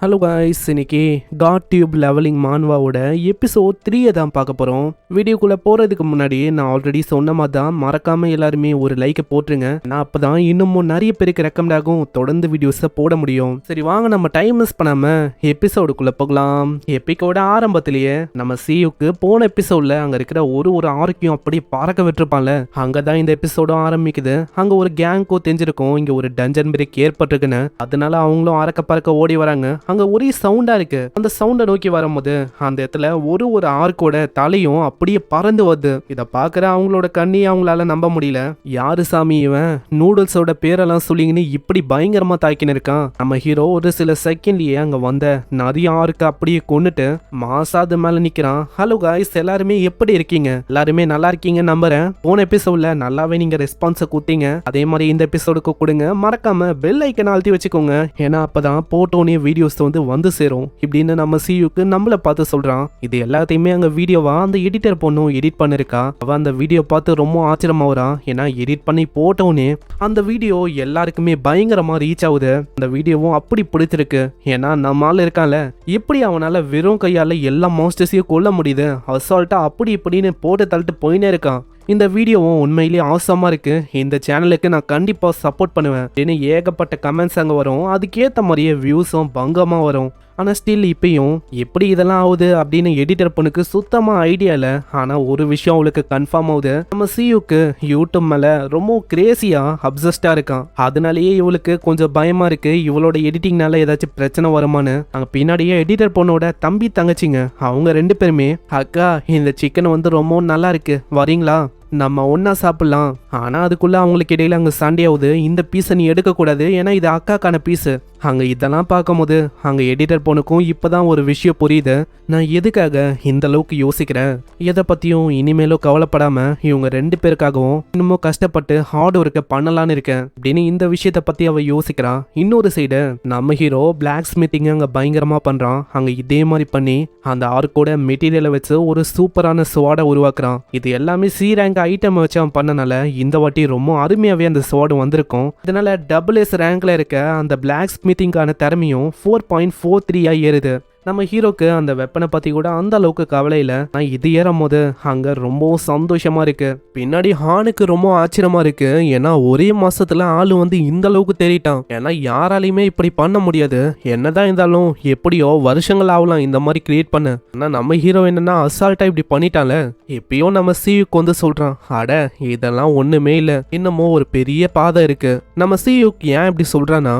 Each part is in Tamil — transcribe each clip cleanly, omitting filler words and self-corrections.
ஹலோ காய்ஸ், இன்னைக்கு காட் டியூப் லெவலிங் மான்வாவோட எபிசோட் 3 தான் பார்க்க போகிறோம். வீடியோக்குள்ளே போகிறதுக்கு முன்னாடி நான் ஆல்ரெடி சொன்ன மாதிரி தான் மறக்காமல் எல்லாருமே ஒரு லைக்கை போட்டுருங்க. நான் அப்போ தான் இன்னமும் நிறைய பேருக்கு ரெக்கமெண்ட் ஆகும், தொடர்ந்து வீடியோஸை போட முடியும். சரி வாங்க, நம்ம டைம் மிஸ் பண்ணாமல் எபிசோடுக்குள்ளே போகலாம். எபிக்கோட ஆரம்பத்திலேயே நம்ம சியூக்கு போன எபிசோடில் அங்கே இருக்கிற ஒரு ஆரோக்கியம் அப்படியே பறக்க விட்டுருப்பான்ல, அங்கே தான் இந்த எபிசோடும் ஆரம்பிக்குது. அங்கே ஒரு கேங்கோ தெரிஞ்சிருக்கும் இங்கே ஒரு டஞ்சன் பிரேக் ஏற்பட்டிருக்குன்னு. அதனால அவங்களும் அறக்க பறக்க ஓடி வராங்க. அங்க ஒரே சவுண்டா இருக்கு. அந்த சவுண்டை நோக்கி வரும்போது அந்த இடத்துல ஒரு ஆர்க்கோட தலையும் அப்படியே பறந்து வருது. இதை பாக்குற அவங்களோட கண்ணியை அவங்களால நம்ப முடியல. யாரு சாமி இவன், நூடுல்ஸோட பேரெல்லாம் சொல்லிங்கன்னு இப்படி பயங்கரமா தாக்கின்னு இருக்கான். நம்ம ஹீரோ ஒரு சில செகண்ட்லயே அங்க வந்த நிறைய ஆர்க்க அப்படியே கொண்டுட்டு மாசாது மேல நிக்கிறான். ஹலோ காய்ஸ், எல்லாருமே எப்படி இருக்கீங்க? எல்லாருமே நல்லா இருக்கீங்க நம்புறேன். போன எபிசோட்ல நல்லாவே நீங்க ரெஸ்பான்ஸை கொடுத்தீங்க. அதே மாதிரி இந்த எபிசோடுக்கு கொடுங்க. மறக்காம பெல் ஐக்கன் அழுத்தி வச்சுக்கோங்க. ஏன்னா அப்பதான் போட்டோனே வீடியோஸ் வந்து சேரும் இப்படின்னு நம்ம சியூக்கு நம்மள பார்த்து சொல்றான். இது எல்லாத்தையுமே அங்க வீடியோவா அந்த எடிட்டர் பொண்ணும் எடிட் பண்ணிருக்கா. அவ அந்த வீடியோ பார்த்து ரொம்ப ஆச்சரியமாவறான். ஏன்னா எடிட் பண்ணி போட்டோனே அந்த வீடியோ எல்லாருக்குமே பயங்கரமா ரீச் ஆகுது. அந்த வீடியோவும் அப்படி பிடிச்சிருக்கு. ஏன்னா நம்ம ஆள் இருக்கான்ல, எப்படி அவனால வெறும் கையால எல்லா மாஸ்டர்ஸையும் கொல்ல முடியுது, அசால்ட்டா அப்படி இப்படின்னு போட்டு தள்ளிட்டு போயினே இருக்கான். இந்த வீடியோவும் உண்மையிலேயே ஆசமா இருக்கு. இந்த சேனலுக்கு நான் கண்டிப்பா சப்போர்ட் பண்ணுவேன். ஏன்னா ஏகப்பட்ட கமெண்ட்ஸ் அங்கே வரும், அதுக்கேற்ற மாதிரியே வியூஸும் பங்கமா வரும். ஆனால் ஸ்டில் இப்பயும் எப்படி இதெல்லாம் ஆகுது அப்படின்னு எடிட்டர் பொண்ணுக்கு சுத்தமாக ஐடியா இல்லை. ஆனால் ஒரு விஷயம் அவளுக்கு கன்ஃபார்ம் ஆகுது, நம்ம சியூக்கு யூடியூப் மேலே ரொம்ப கிரேசியாக அப்சஸ்டாக இருக்கான். அதனாலேயே இவளுக்கு கொஞ்சம் பயமாக இருக்கு, இவளோட எடிட்டிங்னால ஏதாச்சும் பிரச்சனை வருமானு. அங்கே பின்னாடியே எடிட்டர் பொண்ணோட தம்பி தங்கச்சிங்க அவங்க 2 பேருமே, அக்கா இந்த சிக்கன் ரொம்ப நல்லா இருக்கு, வரீங்களா, நம்ம ஒன்னா சாப்பிடலாம். ஆனா அதுக்குள்ள அவங்களுக்கு இடையில அங்க சண்டையாவது, இந்த பீஸை நீ எடுக்கக்கூடாது, ஏன்னா இது அக்காக்கான பீஸு. அங்க இதெல்லாம் பார்க்கும்போது அங்க எடிட்டர் பொண்ணுக்கும் இப்பதான் ஒரு விஷயம் புரியுது. நான் எதுக்காக இந்த அளவுக்கு யோசிக்கிறேன், எதை பத்தியும் இனிமேலும் கவலைப்படாம இவங்க 2 பேருக்காகவும் இன்னமும் கஷ்டப்பட்டு ஹார்ட் ஒர்க்கை பண்ணலான்னு இருக்கேன் அப்படின்னு இந்த விஷயத்த பத்தி அவ யோசிக்கிறான். இன்னொரு சைடு நம்ம ஹீரோ பிளாக் ஸ்மித்திங் அங்க பயங்கரமா பண்றான். அங்க இதே மாதிரி பண்ணி அந்த ஆர்க்கோட மெட்டீரியலை வச்சு ஒரு சூப்பரான ஸ்வாடை உருவாக்குறான். இது எல்லாமே சி ரேங்க் ஐட்டம் வச்சு அவன் பண்ணனால இந்த வாட்டி ரொம்ப அருமையாவே அந்த ஸ்வாடு வந்திருக்கும். இதனால டபுள் எஸ் ரேங்க்ல இருக்க அந்த பிளாக் ஸ்மித்திங்கான திறமையும் 4.43 ஏறுது. நம்ம ஹீரோக்கு அந்த வெப்பனை பத்தி கூட அந்த அளவுக்கு கவலை இல்லை. நான் இது ஏறும் போது அங்க ரொம்பவும் சந்தோஷமா இருக்கு. பின்னாடி ஹானுக்கு ரொம்ப ஆச்சரியமா இருக்கு. ஏன்னா ஒரே மாசத்துல ஆளு இந்த அளவுக்கு தேறிட்டான். ஏன்னா யாராலையுமே இப்படி பண்ண முடியாது. என்னதான் இருந்தாலும் எப்படியோ வருஷங்கள் ஆகலாம் இந்த மாதிரி கிரியேட் பண்ண. ஆனா நம்ம ஹீரோ என்னன்னா அசால்ட்டா இப்படி பண்ணிட்டான்ல. எப்பயும் நம்ம சியூக்கு சொல்றான், அட இதெல்லாம் ஒண்ணுமே இல்ல, இன்னமும் ஒரு பெரிய பாதை இருக்கு. நம்ம சியூக்கு ஏன் இப்படி சொல்றான்னா,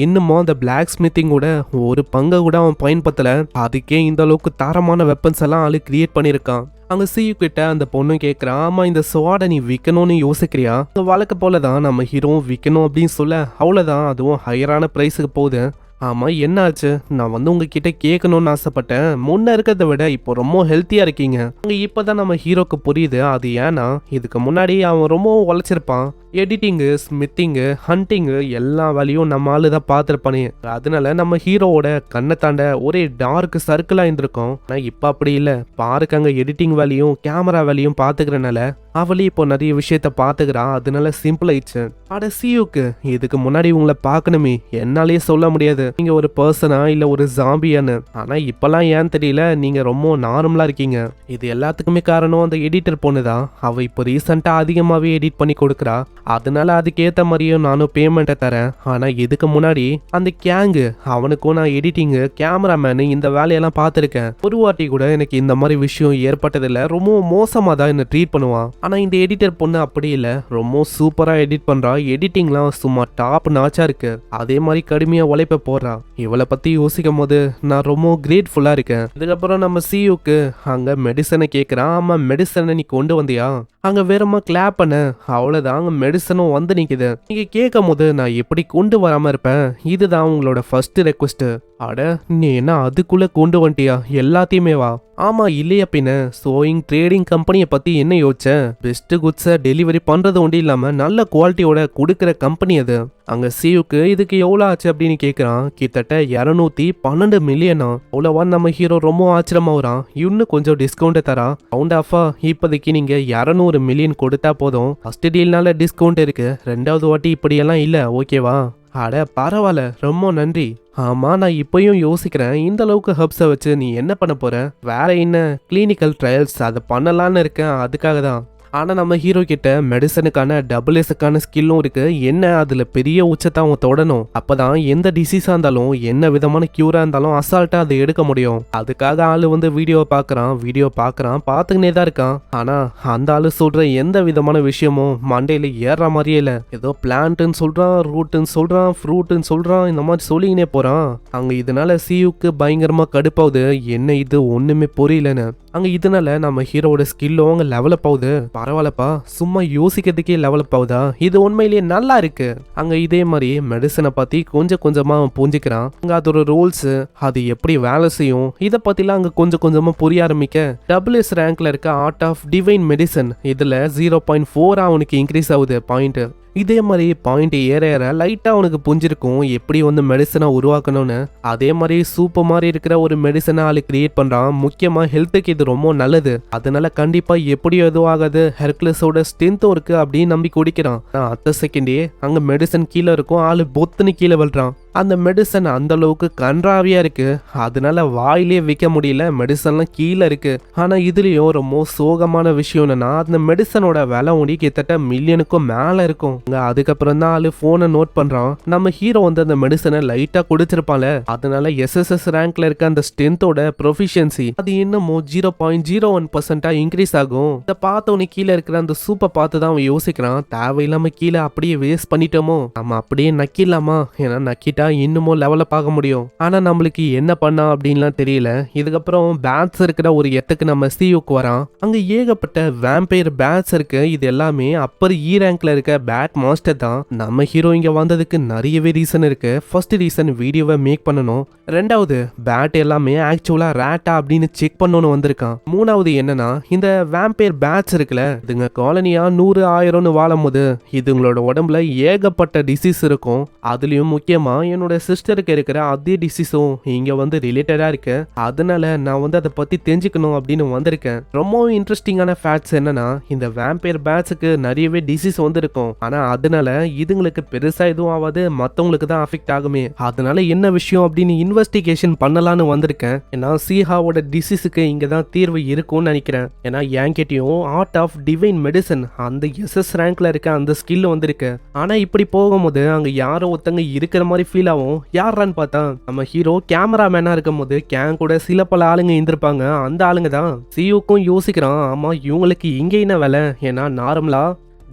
இன்னமும் அந்த பிளாக் ஸ்மித்திங்கோட ஒரு பங்கை கூட அவன் பயன்படுத்தல. அதுக்கே இந்த அளவுக்கு தரமான வெப்பன்ஸ் எல்லாம் ஆளு கிரியேட் பண்ணிருக்கான். அங்க சியூ கிட்ட அந்த பொண்ணு கேட்கறான், ஆமா இந்த ஸ்வாடை நீ விற்கணும்னு யோசிக்கிறியா? வழக்க போலதான் நம்ம ஹீரோ விற்கணும் அப்படின்னு சொல்ல, அவ்வளவுதான், அதுவும் ஹையரான பிரைஸுக்கு போகுது. ஆமா என்னாச்சு, நான் உங்ககிட்ட கேட்கணும்னு ஆசைப்பட்டேன். முன்ன இருக்கிறத விட இப்போ ரொம்ப ஹெல்த்தியா இருக்கீங்க. அங்க இப்பதான் நம்ம ஹீரோக்கு புரியுது அது ஏன்னா இதுக்கு முன்னாடி அவன் ரொம்ப உழைச்சிருப்பான். எடிட்டிங்கு, ஸ்மித்திங்கு, ஹண்டிங்கு எல்லா வேலையும் நம்ம ஆளு தான் பார்த்துருப்பானே. அதனால நம்ம ஹீரோவோட கண்ணை தாண்ட ஒரே டார்க் சர்க்கிளா இருந்திருக்கும். ஆனால் இப்போ அப்படி இல்லை. பாருக்கு அங்கே எடிட்டிங் வேலையும் கேமரா வேலையும் பார்த்துக்கிறனால அவளே இப்போ நிறைய விஷயத்த பார்த்துக்கிறா. அதனால சிம்பிள் ஆயிடுச்சு. அட சியூக்கு இதுக்கு முன்னாடி உங்களை பார்க்கணுமே, என்னாலே சொல்ல முடியாது நீங்க ஒரு பர்சனா இல்ல ஒரு ஜாம்பியான்னு. ஆனா இப்பெல்லாம் ஏன் தெரியல, நீங்க ரொம்ப நார்மலா இருக்கீங்க. இது எல்லாத்துக்குமே காரணம் அந்த எடிட்டர் பொண்ணுதான். அவ இப்போ ரீசெண்டா அதிகமாவே எடிட் பண்ணி கொடுக்குறா. அதனால அதுக்கேற்ற மாதிரியும் நானும் பேமெண்ட்டை தரேன். ஆனால் இதுக்கு முன்னாடி அந்த கேங்கு அவனுக்கும் நான் எடிட்டிங்கு கேமராமேனு இந்த வேலையெல்லாம் பார்த்துருக்கேன். ஒரு வாட்டி கூட எனக்கு இந்த மாதிரி விஷயம் ஏற்பட்டதில்லை. ரொம்ப மோசமாக தான் என்னை ட்ரீட் பண்ணுவான். ஆனால் இந்த எடிட்டர் பொண்ணு அப்படி இல்லை, ரொம்ப சூப்பராக எடிட் பண்ணுறா. எடிட்டிங்லாம் சும்மா டாப் நாச்சா இருக்கு. அதே மாதிரி கடுமையாக உழைப்ப போடுறா. இவளை பற்றி யோசிக்கும் போது நான் ரொம்ப கிரேட்ஃபுல்லாக இருக்கேன். இதுக்கப்புறம் நம்ம சியூக்கு அங்கே மெடிசனை கேட்குறான். ஆமாம் மெடிசனை நீ கொண்டு வந்தியா? அங்க வேறமா கிளாப் பண்ண, அவ்வளவுதான் அங்க மெடிசனும் நிக்குது. நீங்க கேட்கும் போது நான் எப்படி கொண்டு வராம இருப்பேன், இதுதான் உங்களோட ஃபர்ஸ்ட் ரெக்வஸ்ட். அட நீ என்ன அதுக்குள்ள கொண்டு வந்துட்டியா எல்லாத்தையுமே? வா. ஆமா இல்லையா பின்ன, சோயிங் ட்ரேடிங் கம்பெனியை பத்தி என்ன யோசிச்ச? பெஸ்ட் குட்ஸை டெலிவரி பண்றது ஒன்றும் இல்லாம நல்ல குவாலிட்டியோட கொடுக்குற கம்பெனி அது. அங்க சியூக்கு இதுக்கு எவ்வளோ ஆச்சு அப்படின்னு கேட்குறான். கிட்டத்தட்ட 212 மில்லியனா? அவ்வளோவா? நம்ம ஹீரோ ரொம்ப ஆச்சரியமாகறான். இன்னும் கொஞ்சம் டிஸ்கவுண்ட் தரா. ரவுண்ட் ஆஃபா இப்போதைக்கு நீங்க 200 மில்லியன் கொடுத்தா போதும். ஃபர்ஸ்ட் டீல்னால டிஸ்கவுண்ட் இருக்கு, 2வது வாட்டி இப்படியெல்லாம் இல்லை, ஓகேவா? அட பரவாயில்ல, ரொம்ப நன்றி. ஆமா, நான் இப்பயும் யோசிக்கிறேன், இந்த அளவுக்கு ஹர்ப்ஸை வச்சு நீ என்ன பண்ண போற? வேற என்ன கிளினிக்கல் ட்ரையல்ஸ் அதை பண்ணலான்னு இருக்கேன், அதுக்காக தான். ஆனால் நம்ம ஹீரோ கிட்ட மெடிசனுக்கான டபுள்எஸ்க்கான ஸ்கில்லும் இருக்கு. என்ன அதில் பெரிய உச்சத்தை அவன் தொடணும். அப்பதான் எந்த டிசீஸாக இருந்தாலும் என்ன விதமான கியூராக இருந்தாலும் அசால்ட்டாக அதை எடுக்க முடியும். அதுக்காக ஆள் வந்து வீடியோ பார்க்குறான் பார்த்துக்கினே தான் இருக்கான். ஆனால் அந்த ஆள் சொல்கிற எந்த விதமான விஷயமும் மண்டையில் ஏறுற மாதிரியே இல்லை. ஏதோ பிளான்ட்டுன்னு சொல்கிறான், ரூட்டுன்னு சொல்கிறான், ஃப்ரூட்டுன்னு சொல்கிறான், இந்த மாதிரி சொல்லிக்கினே போகிறான். அங்கே இதனால சியூக்கு பயங்கரமாக கடுப்பாகுது. என்ன இது ஒன்றுமே புரியலன்னு. அங்கே இதனால நம்ம ஹீரோவோட ஸ்கில்லும் அங்கே டெவலப் ஆகுது. பரவாயில்லப்பா, சும்மா யோசிக்கிறதுக்கே டெவலப் ஆகுதா, இது உண்மையிலேயே நல்லா இருக்கு. அங்க இதே மாதிரி மெடிசனை பத்தி கொஞ்சம் கொஞ்சமா அவன் புரிஞ்சுக்கிறான். அங்க அதோட ரூல்ஸ், அது எப்படி வேலை செய்யும், இதை பத்திலாம் அங்க கொஞ்சம் கொஞ்சமா புரிய ஆரம்பிக்க டபிள்யூஎஸ் ரேங்க்ல இருக்க ஆர்ட் ஆஃப் டிவைன் மெடிசன் இதுல 0.4 அவனுக்கு இன்க்ரீஸ் ஆகுது பாயிண்ட். இதே மாதிரி பாயிண்ட் ஏற ஏற லைட்டா அவனுக்கு புரிஞ்சிருக்கும் எப்படி வந்து மெடிசனை உருவாக்கணும்னு. அதே மாதிரி சூப்பர் மாதிரி இருக்கிற ஒரு மெடிசனை ஆளு கிரியேட் பண்றான். முக்கியமா ஹெல்த்துக்கு இது ரொம்ப நல்லது. அதனால கண்டிப்பா எப்படியும் எதுவும் ஆகாது, ஹெர்குலஸோட ஸ்ட்ரென்த்தும் இருக்கு அப்படின்னு நம்பி குடிக்கிறான். அடுத்த செகண்டே அங்க மெடிசன் கீழே இருக்கும், ஆளு பொத்துன்னு கீழே விழுறான். அந்த மெடிசன் அந்த அளவுக்கு கன்றாவியா இருக்கு, அதனால வாயிலே வைக்க முடியல. மெடிசன்லாம் கீழே இருக்கு. ஆனா இதுலயும் ரொம்ப சோகமான விஷயம் என்னன்னா, அந்த மெடிசனோட விலை ஒடி கிட்டத்தட்ட மில்லியனுக்கும் மேல இருக்கும். அதுக்கப்புறம் தான் ஆளு போனை நோட் பண்றான். நம்ம ஹீரோ வந்து அந்த மெடிசனை லைட்டா குடிச்சிருப்பால, அதனால எஸ்எஸ்எஸ் ரேங்க்ல இருக்க அந்த ஸ்ட்ரென்த்தோட ப்ரொஃபிஷியன்சி அது இன்னமும் 0.01% இன்க்ரீஸ் ஆகும். இதை பார்த்தவனே கீழே இருக்கிற அந்த சூப்பர் பார்த்து தான் அவன் யோசிக்கிறான், தேவையில்லாம கீழே அப்படியே வேஸ்ட் பண்ணிட்டோமோ, நம்ம அப்படியே நக்கிடலாமா, ஏன்னா நக்கிட்டா இன்னமும் லெவலப் ஆக முடியும். ஆனா நம்மளுக்கு என்ன பண்ணா அப்படின்லாம் தெரியல. இதுக்கப்புறம் பேட்ஸ் இருக்கிற ஒரு இடத்துக்கு நம்ம சியூக்கு வரான். அங்க ஏகப்பட்ட வேம்பயர் பேட்ஸ் இருக்கு. இது எல்லாமே அப்பர் இ ரேங்க்ல இருக்க பேட் மாஸ்டர் தான். நம்ம ஹீரோ இங்க வந்ததுக்கு நிறையவே ரீசன் இருக்கு. ஃபர்ஸ்ட் ரீசன் வீடியோவை மேக் பண்ணணும். ரெண்டாவது பேட் எல்லாமே ஆக்சுவலா ரேட்டா அப்படின்னு செக் பண்ணணும்னு வந்திருக்கான். மூணாவது என்னன்னா, இந்த வேம்பயர் பேட்ஸ் இருக்குல்ல, இதுங்க காலனியா 100,000 வாழும் போது இதுங்களோட உடம்புல ஏகப்பட்ட டிசீஸ் இருக்கும். அதுலயும் முக்கியமா என்னோட சிஸ்டருக்கு இருக்கிற அதே டிசீஸும் இங்க வந்து ரிலேட்டடா இருக்கு. அதனால நான் வந்து அதை பத்தி தெரிஞ்சுக்கணும் அப்படின்னு வந்திருக்கேன். ரொம்பவும் இன்ட்ரெஸ்டிங்கான ஃபேக்ட்ஸ் என்னன்னா, இந்த வேம்பயர் பேட்ஸுக்கு நிறையவே டிசீஸ் வந்து இருக்கும். ஆனா அதனால இதுங்களுக்கு பெருசா எதுவும் ஆகாது, மத்தவங்களுக்கு தான் அஃபெக்ட் ஆகுமே. அதனால என்ன விஷயம் அப்படின்னு இன்வெஸ்டிகேஷன் பண்ணலான்னு வந்திருக்கேன். ஏன்னா சீஹாவோட டிசீஸுக்கு இங்க தான் தீர்வு இருக்கும்னு நினைக்கிறேன். ஏன்னா என்கிட்டயும் ஆர்ட் ஆஃப் டிவைன் மெடிசன் அந்த எஸ்எஸ் ரேங்க்ல இருக்க அந்த ஸ்கில் வந்திருக்கு. ஆனா இப்படி போகும்போது அங்க யாரோ ஒருத்தங்க இருக்கிற மாதிரி ஃபீல் ஆகும். யாரான்னு பார்த்தா நம்ம ஹீரோ கேமராமேனா இருக்கும் போது கேங் கூட சில பல ஆளுங்க இருந்திருப்பாங்க. அந்த ஆளுங்க தான். சியூக்கும் யோசிக்கிறான், ஆமா இவங்களுக்கு இங்க என்ன வேலை, ஏன்னா நார்மலா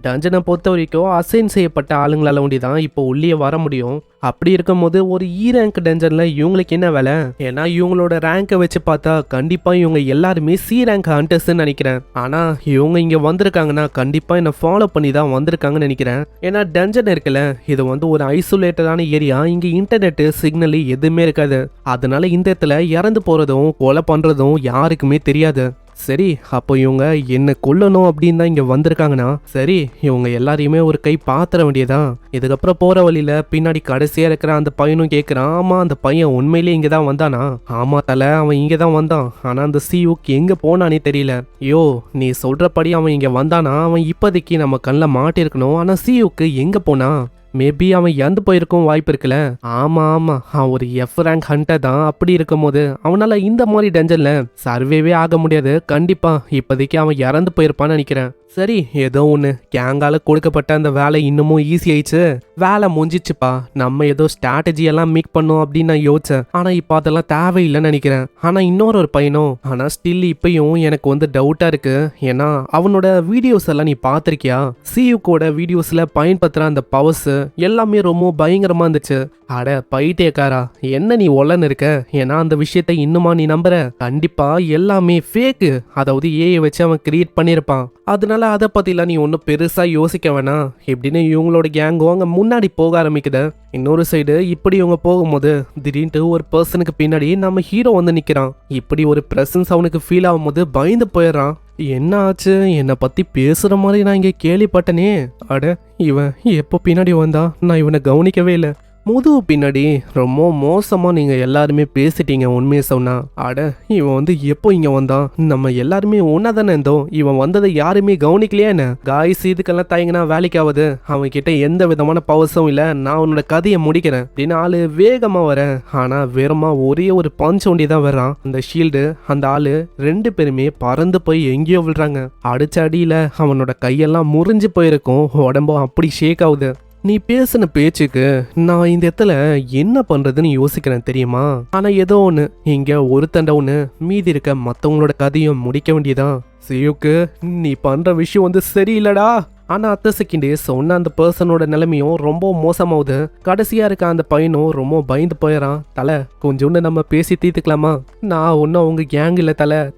டஞ்சனை பொறுத்த வரைக்கும் அசைன் செய்யப்பட்ட ஆளுங்களால ஒண்டி தான் இப்போ உள்ளே வர முடியும். அப்படி இருக்கும்போது ஒரு இ ரேங்க் டஞ்சன்ல இவங்களுக்கு என்ன வேலை, ஏன்னா இவங்களோட ரேங்கை வச்சு பார்த்தா கண்டிப்பா இவங்க எல்லாருமே சி ரேங்க் ஹண்டர்ஸ்ன்னு நினைக்கிறேன். ஆனா இவங்க இங்க வந்திருக்காங்கன்னா கண்டிப்பா என்ன ஃபாலோ பண்ணி தான் வந்திருக்காங்கன்னு நினைக்கிறேன். ஏன்னா டஞ்சன் இருக்குல்ல, இது வந்து ஒரு ஐசோலேட்டடான ஏரியா. இங்க இன்டர்நெட் சிக்னல் எதுவுமே இருக்காது. அதனால இந்த இடத்துல இறந்து போறதும் கொலை பண்றதும் யாருக்குமே தெரியாது. சரி, அப்போ இவங்க என்ன கொல்லணும் அப்படின்னு தான் இங்க வந்திருக்காங்கன்னா சரி, இவங்க எல்லாரையுமே ஒரு கை பாத்திர வேண்டியதான். இதுக்கப்புறம் போற வழியில பின்னாடி கடைசியா இருக்கிற அந்த பையனும் கேட்கிறான், ஆமா அந்த பையன் உண்மையிலேயே இங்க தான் வந்தானா? ஆமா தல, அவன் இங்க தான் வந்தான். ஆனா அந்த சியூக்கு எங்க போனானே தெரியல. யோ, நீ சொல்றபடி அவன் இங்க வந்தானா, அவன் இப்போதைக்கு நம்ம கண்ணில் மாட்டிருக்கணும். ஆனா சியூக்கு எங்க போனா? மேபி அவன் இறந்து போயிருக்கும் வாய்ப்பு இருக்குல்ல. ஆமா ஆமா, அவன் ஒரு எஃப் ரேங்க் ஹண்டர் தான். அப்படி இருக்கும் போது அவனால இந்த மாதிரி டஞ்சன்ல சர்வேவே ஆக முடியாது. கண்டிப்பா இப்போதைக்கு அவன் இறந்து போயிருப்பான்னு நினைக்கிறேன். சரி, ஏதோ ஒன்று கேங்கால கொடுக்கப்பட்ட அந்த வேலை இன்னமும் ஈஸி ஆயிடுச்சு. வேலை முடிஞ்சிச்சுப்பா, நம்ம ஏதோ ஸ்ட்ராட்டஜி எல்லாம் மேக் பண்ணோம் அப்படின்னு நான் யோசிச்சேன். ஆனா இப்போ அதெல்லாம் தேவையில்லைன்னு நினைக்கிறேன். ஆனா இன்னொரு பையனும், ஆனா ஸ்டில் இப்பயும் எனக்கு வந்து டவுட்டா இருக்கு. ஏன்னா அவனோட வீடியோஸ் எல்லாம் நீ பார்த்திருக்கியா? சியூக்கோட வீடியோஸ்ல பயன்படுத்துற அந்த பவர்ஸ் எல்லாமே ரொம்ப பயங்கரமா இருந்துச்சு. அட பைத்தியக்காரா, என்ன நீ ஒல்லன்னு இருக்க? ஏன்னா அந்த விஷயத்தை இன்னுமா நீ நம்புற? கண்டிப்பா எல்லாமே ஃபேக்கு, அதாவது ஏஐ வச்சு அவன் கிரியேட் பண்ணியிருப்பான். அதனால அதை பத்திலாம் நீ ஒன்றும் பெருசா யோசிக்க வேணாம் இப்படின்னு இவங்களோட கேங்கும் அங்க முன்னாடி போக ஆரம்பிக்குது. இன்னொரு சைடு இப்படி இவங்க போகும்போது திடீர்னு ஒரு பர்சனுக்கு பின்னாடி நம்ம ஹீரோ வந்து நிக்கிறான். இப்படி ஒரு பிரசன்ஸ் அவனுக்கு ஃபீல் ஆகும்போது பயந்து போயிடுறான். என்ன ஆச்சு? என்னை பத்தி பேசுற மாதிரி நான் இங்க கேள்விப்பட்டனே. அட, இவன் எப்போ பின்னாடி வந்தா? நான் இவனை கவனிக்கவே இல்லை. முதுகு பின்னாடி ரொம்ப மோசமா நீங்க எல்லாருமே பேசிட்டீங்க உண்மையை சொன்னா. அட இவன் வந்து எப்போ இங்க வந்தான்? நம்ம எல்லாருமே ஒன்னா தானே இருந்தோம். இவன் வந்ததை யாருமே கவனிக்கலையா என்ன? காய்ஸ் இதுக்கெல்லாம் தயங்கினா வேலைக்காவது. அவன் கிட்ட எந்த விதமான பவர்ஸும் இல்ல. நான் உன்னோட கதையை முடிக்கிறேன் அப்படின்னு ஆளு வேகமா வரேன். ஆனா வேறமா ஒரே ஒரு பஞ்ச் ஒண்டி தான் வர்றான். அந்த ஷீல்டு அந்த ஆளு 2 பேருமே பறந்து போய் எங்கேயோ விழுறாங்க. அடிச்ச அடியில அவனோட கையெல்லாம் முறிஞ்சு போயிருக்கும். உடம்பும் அப்படி ஷேக் ஆகுது. நீ பேசின பேச்சுக்கு நான் இந்த இடத்துல என்ன பண்றதுன்னு யோசிக்கிறேன் தெரியுமா? ஆனா ஏதோ ஒண்ணு இங்க ஒருத்தண்ட ஒண்ணு மீதி இருக்க மத்தவங்களோட கதையும் முடிக்க வேண்டியதான். சியுக்கு நீ பண்ற விஷயம் வந்து சரியில்லடா. ஆனா அத்த செகண்டே சொன்ன அந்த பர்சனோட நிலைமையும் ரொம்ப மோசமாகுது. கடைசியா இருக்க அந்த பையனும் ரொம்ப பயந்து போயிடறான். தலை கொஞ்சோண்டு நம்ம பேசி தீர்த்துக்கலாமா? நான் ஒன்னும் அவங்க கேங் இல்ல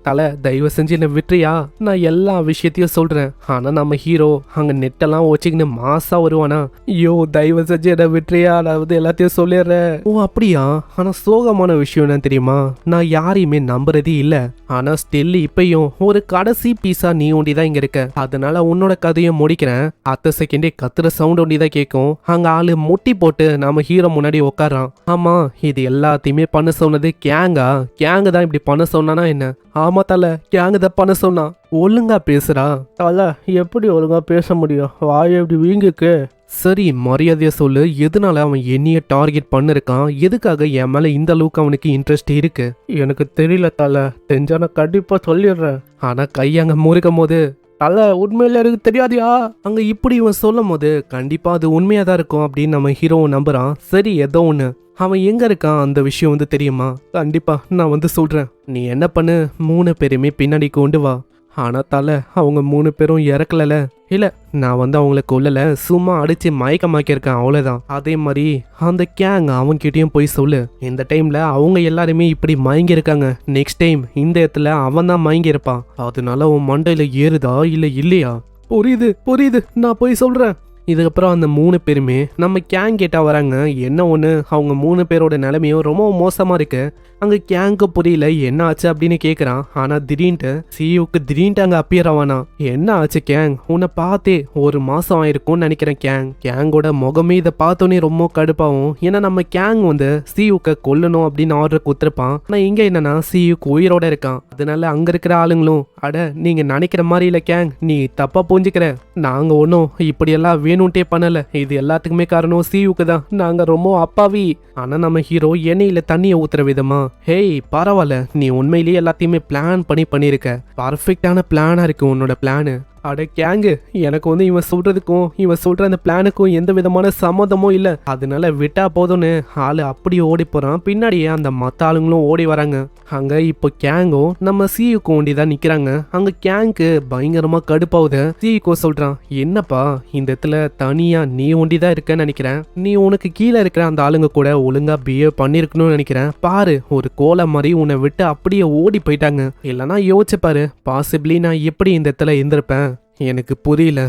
தலை தயவு செஞ்சு என்ன விட்டுறியா? நான் எல்லா விஷயத்தையும் சொல்றேன். ஆனா நம்ம ஹீரோ அங்க நெட்டெல்லாம் வச்சுக்கின்னு மாசா வருவானா? ஐயோ தயவு செஞ்சு என்ன விட்டுறியா? நான் வந்து எல்லாத்தையும் சொல்லிடுறேன். ஓ அப்படியா? ஆனா சோகமான விஷயம் என்ன தெரியுமா? நான் யாரையுமே நம்புறதே இல்ல. ஆனா ஸ்டில் இப்பயும் ஒரு கடைசி பீஸா நீ ஒண்டிதான் இங்க இருக்க. அதனால உன்னோட கதையும் முடிக்கிறேன். அத்த செகண்டே கத்துற சவுண்ட் ஒண்டிதான் கேட்கும். அங்க ஆளு முட்டி போட்டு நம்ம ஹீரோ முன்னாடி உட்காரான். ஆமா இது எல்லாத்தையுமே பண்ண சொன்னது கேங்கா? கேங்கு தான் இப்படி பண்ண சொன்னானா என்ன? ஆமா தல கேங்கு தான் பண்ண சொன்னா. ஒழுங்கா பேசுறா. தல எப்படி ஒழுங்கா பேச முடியும்? வாய் எப்படி வீங்குக்கு? சரி மரியாதையா சொல்லு. எதனால அவன் என்னைய டார்கெட் பண்ணிருக்கான்? எதுக்காக என் மேல இந்த அளவுக்கு அவனுக்கு இன்ட்ரெஸ்ட் இருக்கு? எனக்கு தெரியல தல. தெரிஞ்சா நான் கண்டிப்பா சொல்லிடுறேன். ஆனா கை அங்க முறுக்கும் போது தல உண்மையில எனக்கு தெரியாதியா? அங்க இப்படி இவன் சொல்லும் போது கண்டிப்பா அது உண்மையா தான் இருக்கும் அப்படின்னு நம்ம ஹீரோவை நம்புறான். சரி ஏதோ ஒண்ணு. அவன் எங்க இருக்கான் அந்த விஷயம் வந்து தெரியுமா? கண்டிப்பா நான் வந்து சொல்றேன். நீ என்ன பண்ணு 3 பேருமே பின்னாடி கொண்டு வா. ஆனா தலை அவங்க 3 பேரும் இறக்கல. இல்ல நான் வந்து அவங்கள கொல்லல, சும்மா அடிச்சு மயக்கமாக்கியிருக்கேன் அவ்வளவுதான். அதே மாதிரி அந்த கேங் அவன்கிட்டயும் போய் சொல்லு. இந்த டைம்ல அவங்க எல்லாருமே இப்படி மயங்கி இருக்காங்க. நெக்ஸ்ட் டைம் இந்த இடத்துல அவன் தான் மயங்கி இருப்பான். அதனால உன் மண்டையில ஏறுதா இல்ல இல்லையா? புரியுது நான் போய் சொல்றேன். இதுக்கப்புறம் அந்த 3 பேருமே நம்ம கேங் கேட்டா வராங்க. என்ன ஒன்று அவங்க 3 பேரோட நிலைமையும் ரொம்ப மோசமாக இருக்கு. அங்கே கேங்க்கு புரியல என்ன ஆச்சு அப்படின்னு கேட்குறான். ஆனால் திடீர்னு சியூக்கு திடீர்னு அங்கே அப்பியர் ஆவானா. என்ன ஆச்சு கேங்? உன்னை பார்த்தே 1 மாதம் ஆயிருக்கும்னு நினைக்கிறேன். கேங்கோட முகமே இதை பார்த்தோன்னே ரொம்ப கடுப்பாகும். ஏன்னா நம்ம கேங் வந்து சியூக்க கொல்லணும் அப்படின்னு ஆர்டர் கொடுத்துருப்பான். ஆனால் இங்கே என்னன்னா சியூக்கு உயிரோட இருக்கான். அதனால அங்கே இருக்கிற ஆளுங்களும் அட நீங்கள் நினைக்கிற மாதிரி இல்லை கேங், நீ தப்பாக புரிஞ்சுக்கிற. நாங்கள் ஒன்றும் இப்படியெல்லாம் வேணும்ட்டே பண்ணல. இது எல்லாத்துக்குமே காரணம் சியூக்கு தான். நாங்க ரொம்ப அப்பாவி. ஆனா நம்ம ஹீரோ எண்ணெயில தண்ணியை ஊத்துற விதமா, ஹேய் பரவாயில்ல நீ உண்மையிலேயே எல்லாத்தையுமே பிளான் பண்ணிருக்க. பர்ஃபெக்டான பிளானா இருக்கு உன்னோட பிளானு. அட கேங்கு எனக்கு வந்து இவன் சொல்றதுக்கும் இவன் சொல்ற அந்த பிளானுக்கும் எந்த விதமான சம்மதமும் இல்ல. அதனால விட்டா போதும்னு ஆளு அப்படி ஓடி போறான். பின்னாடியே அந்த மத்த ஆளுங்களும் ஓடி வராங்க. அங்க இப்போ கேங்கும் நம்ம சியுக்கு ஒண்டிதான் நிக்கிறாங்க. அங்க கேங்கு பயங்கரமா கடுப்பாவுது. சியுக்கோ சொல்றான், என்னப்பா இந்த இடத்துல தனியா நீ ஒண்டிதான் இருக்கன்னு நினைக்கிறேன். நீ உனக்கு கீழே இருக்கிற அந்த ஆளுங்க கூட ஒழுங்கா பிஹேவ் பண்ணிருக்கணும்னு நினைக்கிறேன். பாரு ஒரு கோலை மாதிரி உன்னை விட்டு அப்படியே ஓடி போயிட்டாங்க. இல்லைன்னா யோசிச்சு பாரு, பாசிபிளி நான் எப்படி இந்த இடத்துல இருந்திருப்பேன். எனக்கு புரியல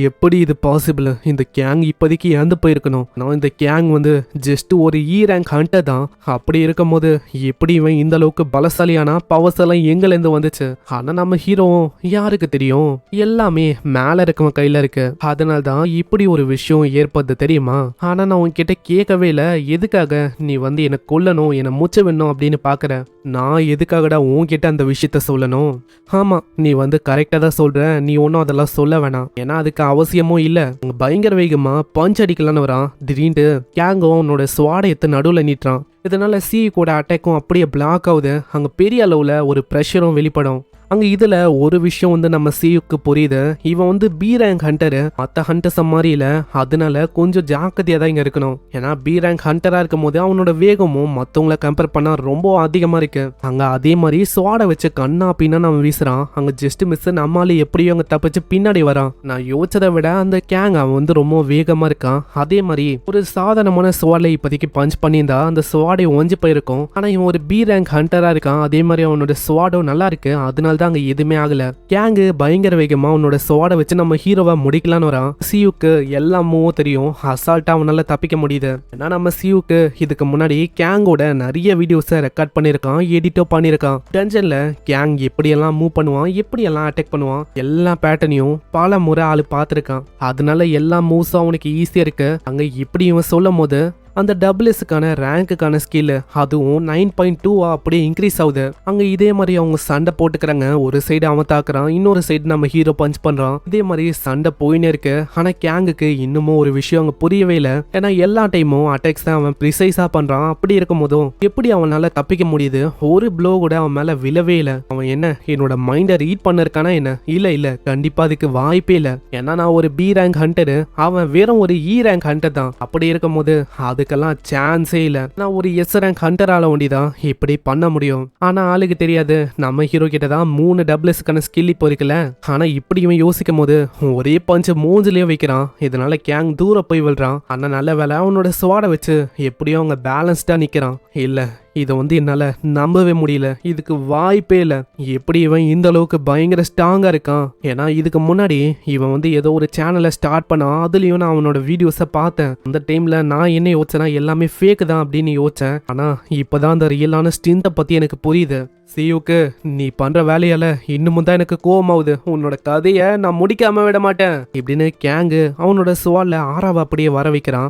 எப்படி இது பாசிபிள். இந்த கேங் இப்போதைக்கு இறந்து போயிருக்கணும். நான் இந்த கேங் வந்து ஜஸ்ட் ஒரு ரேங்க் ஹண்டர் தான். அப்படி இருக்கும் போது எப்படி இவன் இந்த அளவுக்கு பலசாலியானா? பவர்ஸ் எல்லாம் எங்கேருந்து வந்துச்சு? ஆனா நம்ம ஹீரோவும் யாருக்கு தெரியும், எல்லாமே மேல இருக்கவன் கையில இருக்கு. அதனால தான் இப்படி ஒரு விஷயம் ஏற்படுது தெரியுமா? ஆனா நான் உன்கிட்ட கேட்கவே இல்லை. எதுக்காக நீ வந்து என்னை கொல்லணும், என்னை மூச்ச வேணும் அப்படின்னு பாக்குற? நான் எதுக்காகடா உன்கிட்ட அந்த விஷயத்த சொல்லணும்? ஆமா நீ வந்து கரெக்டா தான் சொல்ற. நீ ஒன்னும் அதெல்லாம் சொல்ல வேணாம். ஏன்னா அதுக்கு அவசியமும் இல்ல. பயங்கர வேகமா பஞ்ச் அடிக்கலான்னு வரான். திடீர்னு கேங்கும் அவனோட ஸ்வாடை எடுத்து நடுவுல நீட்டுறான். இதனால சி கூட அட்டாக்கும் அப்படியே பிளாக் ஆகுது. அங்க பெரிய அளவுல ஒரு ப்ரெஷரும் வெளிப்படும். அங்க இதுல ஒரு விஷயம் வந்து நம்ம சியுக்கு புரியுது. இவன் வந்து பி ரேங்க் ஹண்டரு, மற்ற ஹண்டர்ஸ் மாதிரி இல்ல. அதனால கொஞ்சம் ஜாக்கிரதையா தான் இங்க இருக்கணும். ஏன்னா பி ரேங்க் ஹண்டரா இருக்கும் போது அவனோட வேகமும் மத்தவங்கள கம்பேர் பண்ணா ரொம்ப அதிகமா இருக்கு. அங்க அதே மாதிரி ஸ்வாட வச்சு கண்ணா பின்னா அவன் வீசுறான். அங்க ஜஸ்ட் மிஸ் நம்மால எப்படியோ அங்க தப்பிச்சு பின்னாடி வரான். நான் யோசிச்சதை விட அந்த கேங் அவன் வந்து ரொம்ப வேகமா இருக்கான். அதே மாதிரி ஒரு சாதாரணமான ஸ்வாடை இப்போதைக்கு பஞ்ச் பண்ணியிருந்தா அந்த ஸ்வாடை ஒஞ்சி போயிருக்கும். ஆனா இவன் ஒரு பி ரேங்க் ஹண்டரா இருக்கான். அதே மாதிரி அவனோட ஸ்வாடும் நல்லா இருக்கு. அதனால அங்க எதுவுமே ஆகல. கேங்கு பயங்கர வேகமா உன்னோட ஸ்வாட வச்சு நம்ம ஹீரோவா முடிக்கலான்னு வரான். சியுக்கு எல்லாமும் தெரியும். அசால்ட்டா அவனால தப்பிக்க முடியுது. ஏன்னா நம்ம சியுக்கு இதுக்கு முன்னாடி கேங்கோட நிறைய வீடியோஸை ரெக்கார்ட் பண்ணிருக்கான், எடிட்டோ பண்ணிருக்கான். டென்ஷன்ல கேங் எப்படியெல்லாம் மூவ் பண்ணுவான், எப்படியெல்லாம் அட்டாக் பண்ணுவான், எல்லா பேட்டர்னையும் பல முறை ஆளு பார்த்துருக்கான். அதனால எல்லா மூவ்ஸும் அவனுக்கு ஈஸியா இருக்கு. அங்க இப்படி இவன் சொல்லும் போது அந்த டபுள்எஸ்க்கான ரேங்க்குக்கான ஸ்கில் அதுவும் 9.2 அப்படியே இன்க்ரீஸ் ஆகுது. அங்க இதே மாதிரி அவங்க சண்டை போட்டுக்கிறாங்க. ஒரு சைடு அவன் தாக்குறான், இன்னொரு சைடு நம்ம ஹீரோ பஞ்ச் பண்றான். இதே மாதிரி சண்டை போயினே இருக்கு. ஆனா கேங்குக்கு இன்னமும் ஒரு விஷயம் அங்க புரியவே இல்லை. ஏன்னா எல்லா டைமும் அட்டாக்ஸ் தான் அவன் ப்ரிசைஸா பண்றான். அப்படி இருக்கும் போதும் எப்படி அவனால தப்பிக்க முடியுது? ஒரு ப்ளோ கூட அவன் மேல விழவே இல்லை. அவன் என்ன என்னோட மைண்டை ரீட் பண்ணிருக்கானா என்ன? இல்ல கண்டிப்பா அதுக்கு வாய்ப்பே இல்லை. ஏன்னா நான் ஒரு பி ரேங்க் ஹண்டரு, அவன் வெறும் ஒரு இ ரேங்க் ஹண்டர் தான். அப்படி இருக்கும் போது அதுக்கெல்லாம் சான்ஸே இல்லை. நான் ஒரு எஸ் ரேங்க் ஹண்டரால ஒண்டிதான் இப்படி பண்ண முடியும். ஆனா ஆளுக்கு தெரியாது நம்ம ஹீரோ கிட்ட தான் 3 டபுள்எஸ்க்கான ஸ்கில் இப்போ இருக்குல்ல. ஆனா இப்படி இவன் யோசிக்கும் போது ஒரே பஞ்சு மூஞ்சிலேயே வைக்கிறான். இதனால கேங் தூரம் போய் விழுறான். ஆனா நல்ல வேலை அவனோட ஸ்வாடை வச்சு எப்படியோ அவங்க பேலன்ஸ்டா நிக்கிறான். இல்ல இதை என்னால நம்பவே முடியல. இதுக்கு வாய்ப்பே இல்லை. எப்படி இவன் இந்த அளவுக்கு பயங்கர ஸ்ட்ராங்கா இருக்கான்? ஏன்னா இதுக்கு முன்னாடி இவன் ஏதோ ஒரு சேனலை ஸ்டார்ட் பண்ணான். அதுலயும் நான் அவனோட வீடியோஸை பார்த்தேன். அந்த டைம்ல நான் என்ன யோசிச்சேன்னா எல்லாமே ஃபேக் தான் அப்படின்னு யோசிச்சேன். ஆனா இப்பதான் அந்த ரியலான ஸ்ட்ரென்த்தை பத்தி எனக்கு புரியுது. சியூக்கு நீ பண்ற வேலையால இன்னமும் தான் எனக்கு கோவமாவுது. உன்னோட கதையை நான் முடிக்காம விட மாட்டேன் இப்படின்னு கேங்கு அவனோட சுவாட்ல ஆறாவை அப்படியே வர வைக்கிறான்.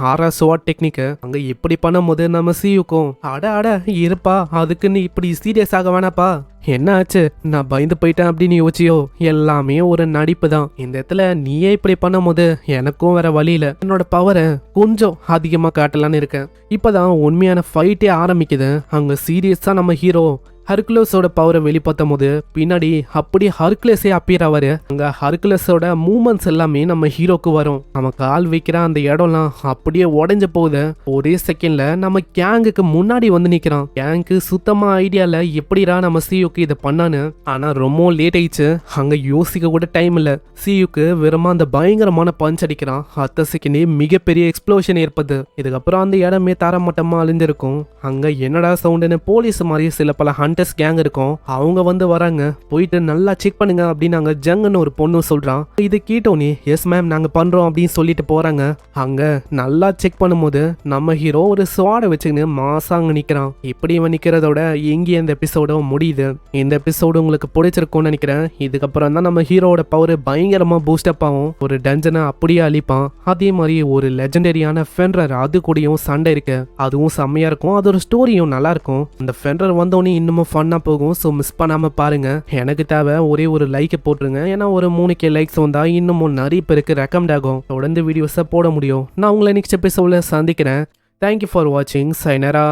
ஆறா சுவாட் டெக்னிக்கு அங்க இப்படி பண்ணும் போது நம்ம சியூக்கும் அட இருப்பா, அதுக்கு நீ இப்படி சீரியஸ் ஆக வேணாப்பா. என்ன ஆச்சு? நான் பயந்து போயிட்டேன் அப்படின்னு யோசிச்சியோ? எல்லாமே ஒரு நடிப்பு தான். இந்த இடத்துல நீயே இப்படி பண்ணும் போது எனக்கும் வேற வழியில என்னோட பவரை கொஞ்சம் அதிகமா காட்டலான்னு இருக்கேன். இப்பதான் உண்மையான ஃபைட்டே ஆரம்பிக்குது. அங்க சீரியஸா நம்ம ஹீரோ ஹர்குலஸோட பவரை வெளிப்படுத்தும் போது பின்னாடி அப்படியே ஹர்குலஸே அப்பியர் ஆவாரு. அங்க ஹர்குலஸோட மூமெண்ட்ஸ் எல்லாமே நம்ம ஹீரோக்கு வரும். நம்ம கால் வைக்கிற அந்த இடம்லாம் அப்படியே உடஞ்ச போகுது. ஒரே செகண்ட்ல நம்ம கேங்குக்கு முன்னாடி நிக்கிறான். கேங்கு சுத்தமா ஐடியால எப்படிடா நம்ம சியூக்கு இதை பண்ணான்னு. ஆனா ரொம்ப லேட் ஆயிடுச்சு. அங்க யோசிக்க கூட டைம் இல்ல. சியூக்கு வெறுமா அந்த பயங்கரமான பஞ்ச் அடிக்கிறான். அடுத்த செகண்டே மிகப்பெரிய எக்ஸ்ப்ளோஷன் ஏற்படுது. இதுக்கப்புறம் அந்த இடமே தரமட்டமா அழிஞ்சிருக்கும். அங்க என்னடா சவுண்டுன்னு போலீஸ் மாதிரி சில பல கேங் இருக்கும். அவங்க வராங்க. போயிட்டு நல்லா செக் பண்ணுங்க அப்படின்னு அங்க ஜங்குன்னு ஒரு பொண்ணு சொல்றான். இது கேட்டோனே எஸ் மேம் நாங்க பண்றோம் அப்படின்னு சொல்லிட்டு போறாங்க. அங்க நல்லா செக் பண்ணும்போது நம்ம ஹீரோ ஒரு ஸ்வாடை வச்சுக்கின்னு மாசா அங்க நிக்கிறான். இப்படி இவன் நிக்கிறதோட எங்கே இந்த எபிசோட முடியுது. இந்த எபிசோடு உங்களுக்கு பிடிச்சிருக்கும்னு நினைக்கிறேன். இதுக்கப்புறம் தான் நம்ம ஹீரோட பவர் பயங்கரமா பூஸ்ட் அப் ஆகும். ஒரு டஞ்சனை அப்படியே அழிப்பான். அதே மாதிரி ஒரு லெஜெண்டரியான ஃபென்ரர் அது கூடயும் சண்டை இருக்கு. அதுவும் செம்மையா இருக்கும். அதோட ஸ்டோரியும் நல்லா இருக்கும். அந்த ஃபென்ரர் வந்தோடனே இன்னும் ஃபன்னா போகும். ஸோ மிஸ் பண்ணாம பாருங்க. எனக்கு தேவை ஒரே ஒரு லைக்கை போட்டுருங்க. ஏன்னா ஒரு 3K லைக்ஸ் வந்தா இன்னமும் நிறைய பேருக்கு ரெக்கமெண்ட் ஆகும். தொடர்ந்து வீடியோஸை போட முடியும். நான் உங்களை நெக்ஸ்ட் எபிசோட்ல சந்திக்கிறேன். தேங்க்யூ ஃபார் வாட்சிங். சைனரா.